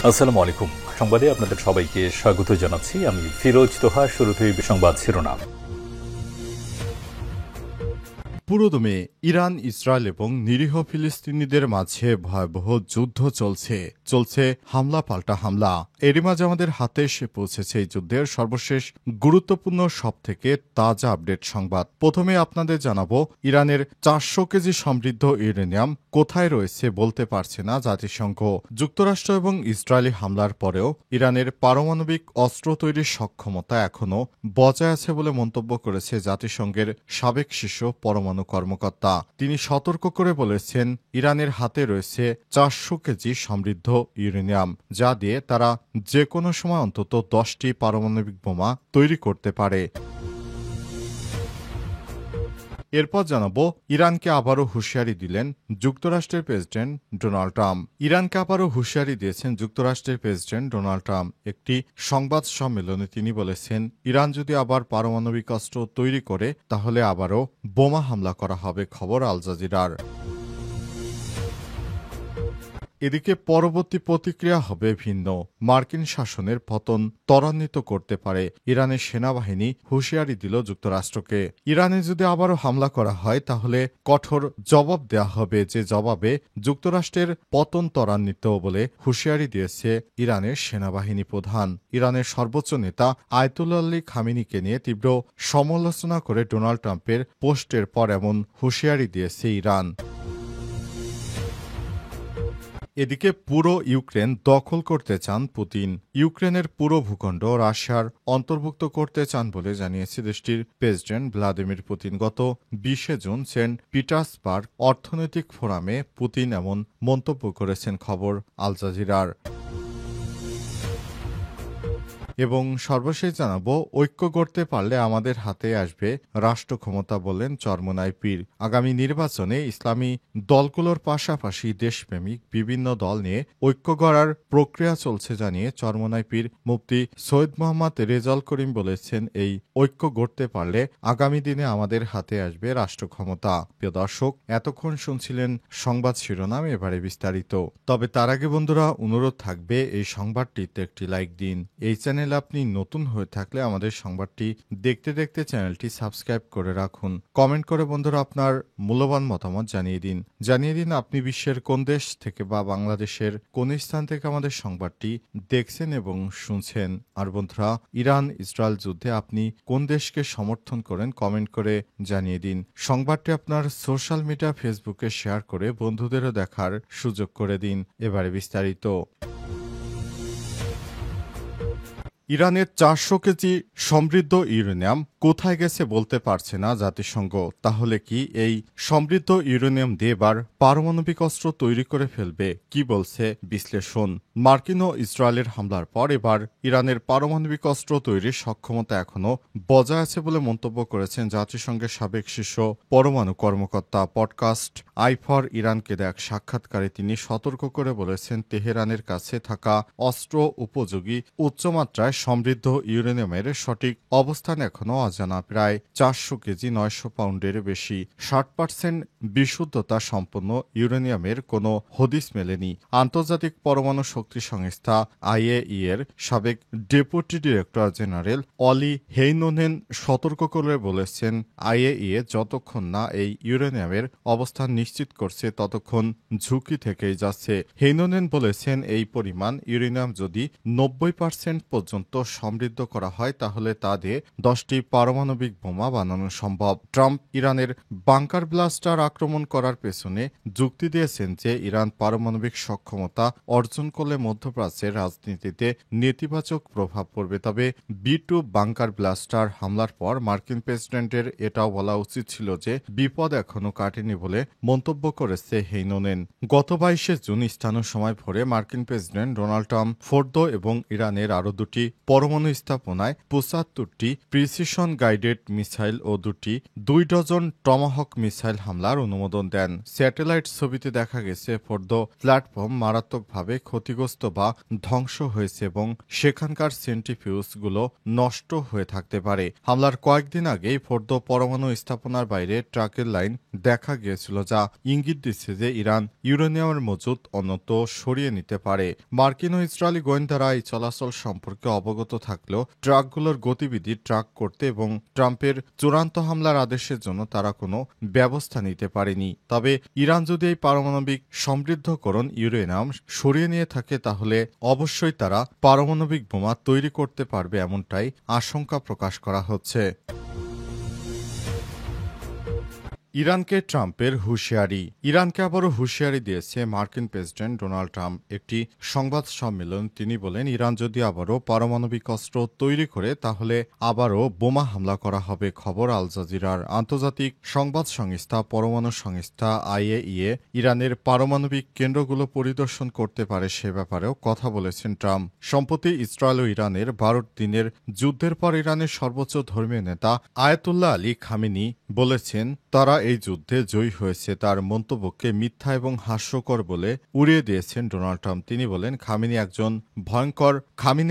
আসসালামু আলাইকুম। সংবাদে আপনাদের সবাইকে স্বাগত জানাচ্ছি। আমি ফিরোজ তোহা। শুরুতেই সংবাদ শিরোনাম। পুরোদমে ইরান, ইসরায়েল এবং নিরীহ ফিলিস্তিনিদের মাঝে ভয়াবহ যুদ্ধ চলছে হামলা পাল্টা হামলা। এরই মাঝে আমাদের হাতে এসে পৌঁছেছে এই যুদ্ধের সর্বশেষ গুরুত্বপূর্ণ সবথেকে তাজা আপডেট সংবাদ। প্রথমে আপনাদের জানাবো, ইরানের 400 কেজি সমৃদ্ধ ইউরেনিয়াম কোথায় রয়েছে বলতে পারছে না জাতিসংঘ। যুক্তরাষ্ট্র এবং ইসরায়েলি হামলার পরেও ইরানের পারমাণবিক অস্ত্র তৈরির সক্ষমতা এখনও বজায় আছে বলে মন্তব্য করেছে জাতিসংঘের সাবেক শীর্ষ পরমাণু কর্মকর্তা। তিনি সতর্ক করে বলেছেন, ইরানের হাতে রয়েছে 400 কেজি সমৃদ্ধ ইউরেনিয়াম, যা দিয়ে তারা যে কোনো সময় অন্তত 10টি পারমাণবিক বোমা তৈরি করতে পারে। এরপর জানাবো, ইরানকে আবারও হুঁশিয়ারি দিলেন যুক্তরাষ্ট্রের প্রেসিডেন্ট ডোনাল্ড ট্রাম্প। ইরানকে আবারও হুঁশিয়ারি দিয়েছেন যুক্তরাষ্ট্রের প্রেসিডেন্ট ডোনাল্ড ট্রাম্প। একটি সংবাদ সম্মেলনে তিনি বলেছেন, ইরান যদি আবার পারমাণবিক অস্ত্র তৈরি করে তাহলে আবারও বোমা হামলা করা হবে। খবর আল জাজিরার। এদিকে পরবর্তী প্রতিক্রিয়া হবে ভিন্ন। মার্কিন শাসনের পতন ত্বরান্বিত করতে পারে ইরানের সেনাবাহিনী হুঁশিয়ারি দিল যুক্তরাষ্ট্রকে। ইরানে যদি আবারও হামলা করা হয় তাহলে কঠোর জবাব দেওয়া হবে, যে জবাবে যুক্তরাষ্ট্রের পতন ত্বরান্বিত বলে হুঁশিয়ারি দিয়েছে ইরানের সেনাবাহিনী প্রধান। ইরানের সর্বোচ্চ নেতা আয়াতুল্লাহ আলী খামেনিকে নিয়ে তীব্র সমালোচনা করে ডোনাল্ড ট্রাম্পের পোস্টের পর এমন হুঁশিয়ারি দিয়েছে ইরান। এদিকে পুরো ইউক্রেন দখল করতে চান পুতিন। ইউক্রেনের পুরো ভূখণ্ড রাশিয়ার অন্তর্ভুক্ত করতে চান বলে জানিয়েছে দেশটির প্রেসিডেন্ট ভ্লাদিমির পুতিন। গত 20 জুন সেন্ট পিটার্সবার্গ অর্থনৈতিক ফোরামে পুতিন এমন মন্তব্য করেছেন। খবর আল জাজিরার। এবং সর্বশেষ জানাবো, ঐক্য গড়তে পারলে আমাদের হাতে আসবে রাষ্ট্র ক্ষমতা, বললেন চরমোনাই পীর। আগামী নির্বাচনে ইসলামী দলগুলোর পাশাপাশি দেশপ্রেমিক বিভিন্ন দল নিয়ে ঐক্য গড়ার প্রক্রিয়া চলছে জানিয়ে চরমোনাই পীর মুফতি সৈয়দ মোহাম্মদ রেজাল করিম বলেছেন, এই ঐক্য গড়তে পারলে আগামী দিনে আমাদের হাতে আসবে রাষ্ট্র ক্ষমতা। প্রিয় দর্শক, এতক্ষণ শুনছিলেন সংবাদ শিরোনাম, এবারে বিস্তারিত। তবে তার আগে বন্ধুরা, অনুরোধ থাকবে এই সংবাদটিতে একটি লাইক দিন। এই চ্যানেল আপনি নতুন হয়ে থাকলে আমাদের সংবাদটি দেখতে দেখতে চ্যানেলটি সাবস্ক্রাইব করে রাখুন। কমেন্ট করে বন্ধুরা আপনার মূল্যবান মতামত জানিয়ে দিন আপনি বিশ্বের কোন দেশ থেকে বা বাংলাদেশের কোন স্থান থেকে আমাদের সংবাদটি দেখছেন এবং শুনছেন। আর বন্ধুরা, ইরান ইসরায়েল যুদ্ধে আপনি কোন দেশকে সমর্থন করেন কমেন্ট করে জানিয়ে দিন। সংবাদটি আপনার সোশ্যাল মিডিয়া ফেসবুকে শেয়ার করে বন্ধুদেরও দেখার সুযোগ করে দিন। এবারে বিস্তারিত। ইরানের 400 কেজি সমৃদ্ধ ইউরেনিয়াম কোথায় গেছে বলতে পারছে না জাতিসংঘ। তাহলে কি এই সমৃদ্ধ ইউরেনিয়াম দিয়ে এবার পারমাণবিক অস্ত্র তৈরি করে ফেলবে? কি বলছে বিশ্লেষণ? মার্কিন ও ইসরায়েলের হামলার পর এবার ইরানের পারমাণবিক অস্ত্র তৈরির সক্ষমতা এখনও বজায় আছে বলে মন্তব্য করেছেন জাতিসংঘের সাবেক শীর্ষ পরমাণু কর্মকর্তা। পডকাস্ট আই ফর ইরানকে দেয়া এক সাক্ষাৎকারে তিনি সতর্ক করে বলেছেন, তেহরানের কাছে থাকা অস্ত্র উপযোগী উচ্চমাত্রায় সমৃদ্ধ ইউরেনিয়ামের সঠিক অবস্থান এখনও অজানা। প্রায় 400 কেজি 900 পাউন্ডের বেশি 60% বিশুদ্ধতা সম্পন্ন ইউরেনিয়ামের কোনো হদিস মেলেনি। আন্তর্জাতিক পরমাণু শক্তি সংস্থা আইএই এর সাবেক ডেপুটি ডিরেক্টর জেনারেল অলি হেইনোনেন সতর্ক করে বলেছেন, আইএই যতক্ষণ না এই ইউরেনিয়ামের অবস্থান নিশ্চিত করছে ততক্ষণ ঝুঁকি থেকেই যাচ্ছে। হেইনোনেন বলেছেন, এই পরিমাণ ইউরেনিয়াম যদি 90% পর্যন্ত সমৃদ্ধ করা হয় তাহলে তা দিয়ে 10টি পারমাণবিক বোমা বানানো সম্ভব। ট্রাম্প ইরানের বাংকার ব্লাস্টার আক্রমণ করার পেছনে যুক্তি দিয়েছেন যে ইরান পারমাণবিক সক্ষমতা অর্জন করলে মধ্যপ্রাচ্যের রাজনীতিতে নেতিবাচক প্রভাব পড়বে। তবে B2 বাংকার ব্লাস্টার হামলার পর মার্কিন প্রেসিডেন্টের এটাও বলা উচিত ছিল যে বিপদ এখনও কাটেনি বলে মন্তব্য করেছে হেইনোনেন। গত 22 জুন স্থানীয় সময় ভোরে মার্কিন প্রেসিডেন্ট ডোনাল্ড ট্রাম্প ফোর্দো এবং ইরানের আরও দুটি পরমাণু স্থাপনায় 75টি প্রিসিশন গাইডেড মিসাইল ও 2 ডজন টমাহক মিসাইল হামলার অনুমোদন দেন। স্যাটেলাইট ছবিতে দেখা গেছে ফোর্দো প্ল্যাটফর্ম মারাত্মকভাবে ক্ষতিগ্রস্ত বা ধ্বংস হয়েছে এবং সেখানকার সেন্ট্রিফিউজগুলো নষ্ট হয়ে থাকতে পারে। হামলার কয়েকদিন আগেই ফোর্দো পরমাণু স্থাপনার বাইরে ট্রাকের লাইন দেখা গিয়েছিল, যা ইঙ্গিত দিচ্ছে যে ইরান ইউরেনিয়ামের মজুত অন্যত্র সরিয়ে নিতে পারে। মার্কিন ও ইসরায়েলি গোয়েন্দারা এই চলাচল সম্পর্কে অবগত থাকলেও ট্রাকগুলোর গতিবিধি ট্র্যাক করতে এবং ট্রাম্পের চূড়ান্ত হামলার আদেশের জন্য তারা কোনো ব্যবস্থা নিতে পারেনি। তবে ইরান যদি এই পারমাণবিক সমৃদ্ধকরণ ইউরেনিয়াম সরিয়ে নিয়ে থাকে, তাহলে অবশ্যই তারা পারমাণবিক বোমা তৈরি করতে পারবে, এমনটাই আশঙ্কা প্রকাশ করা হচ্ছে। ইরানকে ট্রাম্পের হুঁশিয়ারি। ইরানকে আবারও হুঁশিয়ারি দিয়েছে মার্কিন প্রেসিডেন্ট ডোনাল্ড ট্রাম্প। একটি সংবাদ সম্মেলন তিনি বলেন, ইরান যদি আবারও পারমাণবিক অস্ত্র তৈরি করে তাহলে আবারও বোমা হামলা করা হবে। খবর আল জাজিরার। আন্তর্জাতিক সংবাদ সংস্থা পরমাণু সংস্থা IAEA ইরানের পারমাণবিক কেন্দ্রগুলো পরিদর্শন করতে পারে সে ব্যাপারেও কথা বলেছেন ট্রাম্প। সম্প্রতি ইসরায়েল ও ইরানের 12 দিনের যুদ্ধের পর ইরানের সর্বোচ্চ ধর্মীয় নেতা আয়াতুল্লাহ আলী খামেনি বলেছেন তারা এই যুদ্ধে জয়ী হয়েছে। তার মন্তব্যকে মিথ্যা এবং হাস্যকর বলে উড়িয়ে দিয়েছেন ডোনাল্ড ট্রাম্প। তিনি বলেন, খামেনি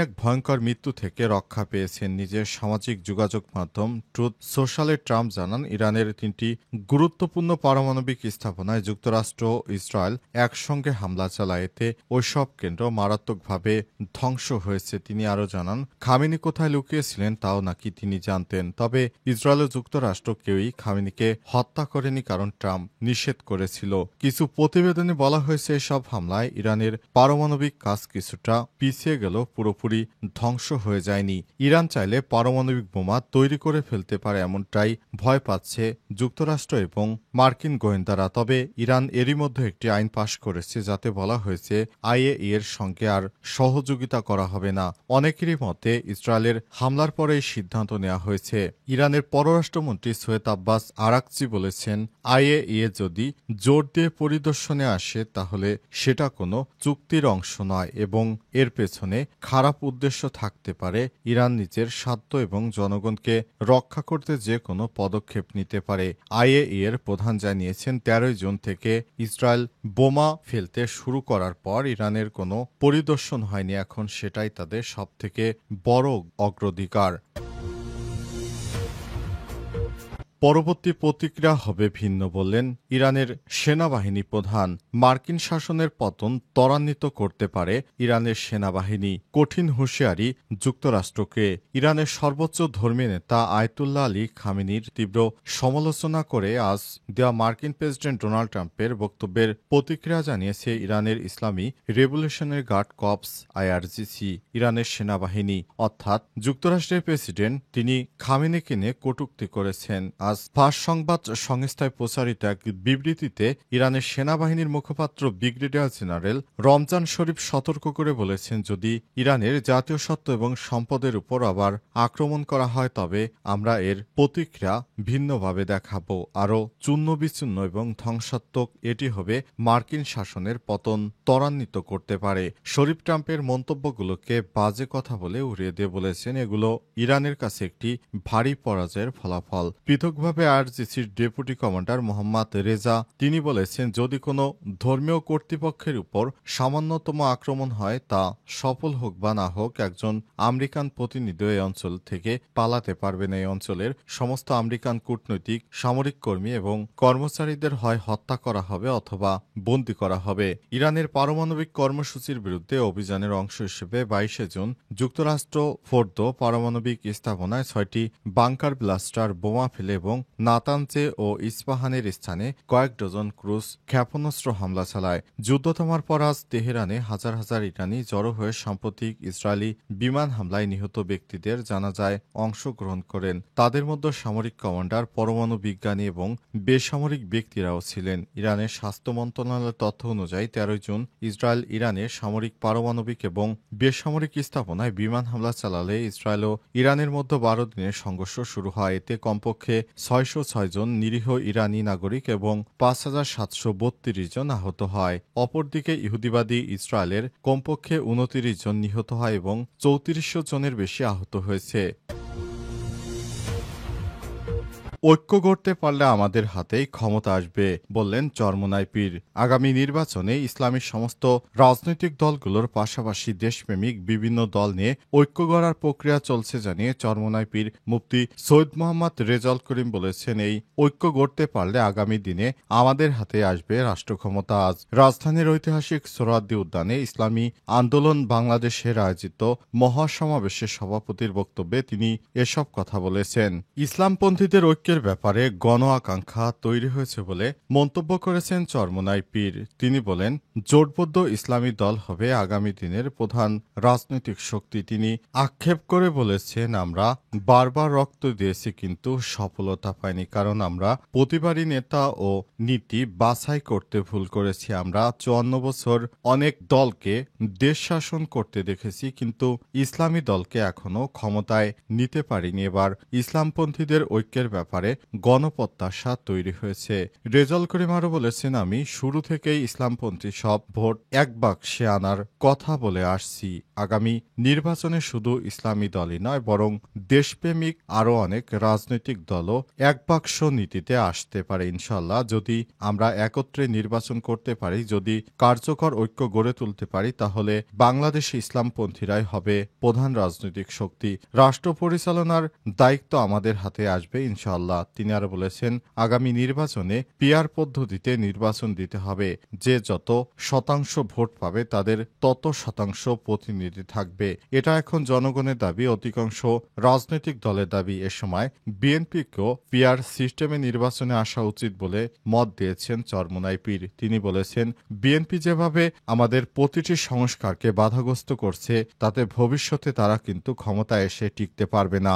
এক ভয়ঙ্কর মৃত্যু থেকে রক্ষা পেয়েছেন। নিজের সামাজিক যোগাযোগ মাধ্যম ট্রুথ সোশ্যালে ট্রাম্প জানান, ইরানের 3টি গুরুত্বপূর্ণ পারমাণবিক স্থাপনায় যুক্তরাষ্ট্র ও ইসরায়েল একসঙ্গে হামলা চালায়। এতে ওইসব কেন্দ্র মারাত্মকভাবে ধ্বংস হয়েছে। তিনি আরও জানান, খামেনি কোথায় লুকিয়েছিলেন তাও নাকি তিনি জানতেন। তবে ইসরায়েল ও যুক্তরাষ্ট্র কেউই খামেনিকে হত্যা করেনি, কারণ ট্রাম্প নিষেধ করেছিল। কিছু প্রতিবেদনে বলা হয়েছে এসব হামলায় ইরানের পারমাণবিক কাজ কিছুটা পিছিয়ে গেল, পুরোপুরি ধ্বংস হয়ে যায়নি। ইরান চাইলে পারমাণবিক বোমা তৈরি করে ফেলতে পারে, এমনটাই ভয় পাচ্ছে যুক্তরাষ্ট্র এবং মার্কিন গোয়েন্দারা। তবে ইরান এরই মধ্যে একটি আইন পাশ করেছে যাতে বলা হয়েছে IAEA এর সঙ্গে আর সহযোগিতা করা হবে না। অনেকেরই মতে ইসরায়েলের হামলার পরে এই সিদ্ধান্ত নেওয়া হয়েছে। ইরানের পররাষ্ট্রমন্ত্রী সৈয়দ আব্বাস আরাকচি বলেছেন, IAEA যদি জোর দিয়ে পরিদর্শনে আসে তাহলে সেটা কোনো চুক্তির অংশ নয় এবং এর পেছনে খারাপ উদ্দেশ্য থাকতে পারে। ইরান নিজের স্বার্থ এবং জনগণকে রক্ষা করতে যে কোনো পদক্ষেপ নিতে পারে। IAEA এর প্রধান জানিয়েছেন, 13 জুন থেকে ইসরায়েল বোমা ফেলতে শুরু করার পর ইরানের কোনো পরিদর্শন হয়নি। এখন সেটাই তাদের সবথেকে বড় অগ্রাধিকার। পরবর্তী প্রতিক্রিয়া হবে ভিন্ন বললেন ইরানের সেনাবাহিনী প্রধান। মার্কিন শাসনের পতন ত্বরান্বিত করতে পারে ইরানের সেনাবাহিনী। কঠিন হুঁশিয়ারি যুক্তরাষ্ট্রকে। ইরানের সর্বোচ্চ ধর্মীয় নেতা আয়াতুল্লাহ আলী খামেনির তীব্র সমালোচনা করে আজ দেওয়া মার্কিন প্রেসিডেন্ট ডোনাল্ড ট্রাম্পের বক্তব্যের প্রতিক্রিয়া জানিয়েছে ইরানের ইসলামী রেভলিউশনারি গার্ড কর্পস IRGC। ইরানের সেনাবাহিনী অর্থাৎ যুক্তরাষ্ট্রের প্রেসিডেন্ট তিনি খামেনিকে নিয়ে কটূক্তি করেছেন। আজ ফার্স সংবাদ সংস্থায় প্রচারিত এক বিবৃতিতে ইরানের সেনাবাহিনীর মুখপাত্র ব্রিগেডিয়ার জেনারেল রমজান শরীফ সতর্ক করে বলেছেন, যদি ইরানের জাতীয় সত্ত্ব এবং সম্পদের উপর আবার আক্রমণ করা হয় তবে আমরা এর প্রতিক্রিয়া ভিন্নভাবে দেখাব। আরও চূর্ণ বিচূর্ণ এবং ধ্বংসাত্মক এটি হবে মার্কিন শাসনের পতন ত্বরান্বিত করতে পারে। শরীফ ট্রাম্পের মন্তব্যগুলোকে বাজে কথা বলে উড়িয়ে দিয়ে বলেছেন, এগুলো ইরানের কাছে একটি ভারী পরাজয়ের ফলাফল। পৃথকভাবে IRGCর ডেপুটি কমান্ডার মোহাম্মদ রেজা তিনি বলেছেন, যদি কোনো ধর্মীয় কর্তৃপক্ষের উপর সামান্যতম আক্রমণ হয় তা সফল হোক বা না হোক, একজন আমেরিকান প্রতিনিধি এই অঞ্চল থেকে পালাতে পারবেন। এই অঞ্চলের সমস্ত আমেরিকান কূটনৈতিক সামরিক কর্মী এবং কর্মচারীদের হয় হত্যা করা হবে অথবা বন্দী করা হবে। ইরানের পারমাণবিক কর্মসূচির বিরুদ্ধে অভিযানের অংশ হিসেবে 22 জুন যুক্তরাষ্ট্র ফোর্দো পারমাণবিক স্থাপনায় 6টি বাংকার ব্লাস্টার বোমা ফেলে এবং নাতানজে ও ইস্পাহানের স্থানে কয়েক ডজন ক্রুজ ক্ষেপণাস্ত্র হামলা চালায়। যুদ্ধ থামার পর আজ তেহরানে হাজার হাজার ইরানি জড়ো হয়ে সাম্প্রতিক ইসরায়েলি বিমান হামলায় নিহত ব্যক্তিদের জানাজায় অংশগ্রহণ করেন। তাদের মধ্যে সামরিক কমান্ডার, পরমাণু বিজ্ঞানী এবং বেসামরিক ব্যক্তিরাও ছিলেন। ইরানের স্বাস্থ্য মন্ত্রণালয়ের তথ্য অনুযায়ী 13 জুন ইসরায়েল ইরানের সামরিক, পারমাণবিক এবং বেসামরিক স্থাপনায় বিমান হামলা চালালে ইসরায়েল ও ইরানের মধ্যে 12 দিনের সংঘর্ষ শুরু হয়। এতে কমপক্ষে 606 জন নিরীহ ইরানি নাগরিক এবং 5732 জন আহত হয়। অপরদিকে ইহুদিবাদী ইসরায়েলের কমপক্ষে 29 জন নিহত হয় এবং 3400 জনের বেশি আহত হয়েছে। ঐক্য গড়তে পারলে আমাদের হাতেই ক্ষমতা আসবে বললেন চরমোনাই পীর। আগামী নির্বাচনে ইসলামী সমস্ত রাজনৈতিক দলগুলোর পাশাপাশি দেশপ্রেমিক বিভিন্ন দল নিয়ে ঐক্য গড়ার প্রক্রিয়া চলছে জানিয়ে চরমোনাই পীর মুফতি সৈয়দ মোহাম্মদ রেজাউল করিম বলেছেন, এই ঐক্য গড়তে পারলে আগামী দিনে আমাদের হাতে আসবে রাষ্ট্র ক্ষমতা। আজ রাজধানীর ঐতিহাসিক সোহরাওয়ার্দী উদ্যানে ইসলামী আন্দোলন বাংলাদেশের আয়োজিত মহাসমাবেশের সভাপতির বক্তব্যে তিনি এসব কথা বলেছেন। ইসলামপন্থীদের ঐক্যের ব্যাপারে গণ আকাঙ্ক্ষা তৈরি হয়েছে বলে মন্তব্য করেছেন চরমোনাই পীর। তিনি বলেন, জোটবদ্ধ ইসলামী দল হবে আগামী দিনের প্রধান রাজনৈতিক শক্তি। তিনি আক্ষেপ করে বলেছেন, আমরা বারবার রক্ত দিয়েছি কিন্তু সফলতা পাইনি, কারণ আমরা প্রতিবারই নেতা ও নীতি বাছাই করতে ভুল করেছি। আমরা ৫৪ বছর অনেক দলকে দেশ শাসন করতে দেখেছি, কিন্তু ইসলামী দলকে এখনো ক্ষমতায় নিতে পারিনি। এবার ইসলামপন্থীদের ঐক্যের ব্যাপারে গণপ্রত্যাশা তৈরি হয়েছে। রেজাউল করিম আরও বলেছেন, আমি শুরু থেকেই ইসলামপন্থী সব ভোট এক বাক্সে আনার কথা বলে আসছি। আগামী নির্বাচনে শুধু ইসলামী দলই নয়, বরং দেশপ্রেমিক আরও অনেক রাজনৈতিক দলও এক বাক্স নীতিতে আসতে পারে ইনশাল্লাহ। যদি আমরা একত্রে নির্বাচন করতে পারি, যদি কার্যকর ঐক্য গড়ে তুলতে পারি, তাহলে বাংলাদেশে ইসলামপন্থীরাই হবে প্রধান রাজনৈতিক শক্তি। রাষ্ট্র পরিচালনার দায়িত্ব আমাদের হাতে আসবে ইনশাআল্লাহ। তিনি আরো বলেছেন, আগামী নির্বাচনে পিআর পদ্ধতিতে নির্বাচন দিতে হবে। যে যত শতাংশ ভোট পাবে তাদের তত শতাংশ প্রতিনিধি থাকবে। এটা এখন জনগণের দাবি, অধিকাংশ রাজনৈতিক দলের দাবি। এ সময় বিএনপিকেও পিআর সিস্টেমে নির্বাচনে আসা উচিত বলে মত দিয়েছেন চরমোনাই পীর। তিনি বলেছেন, বিএনপি যেভাবে আমাদের প্রতিটি সংস্কারকে বাধাগ্রস্ত করছে, তাতে ভবিষ্যতে তারা কিন্তু ক্ষমতায় এসে টিকতে পারবে না।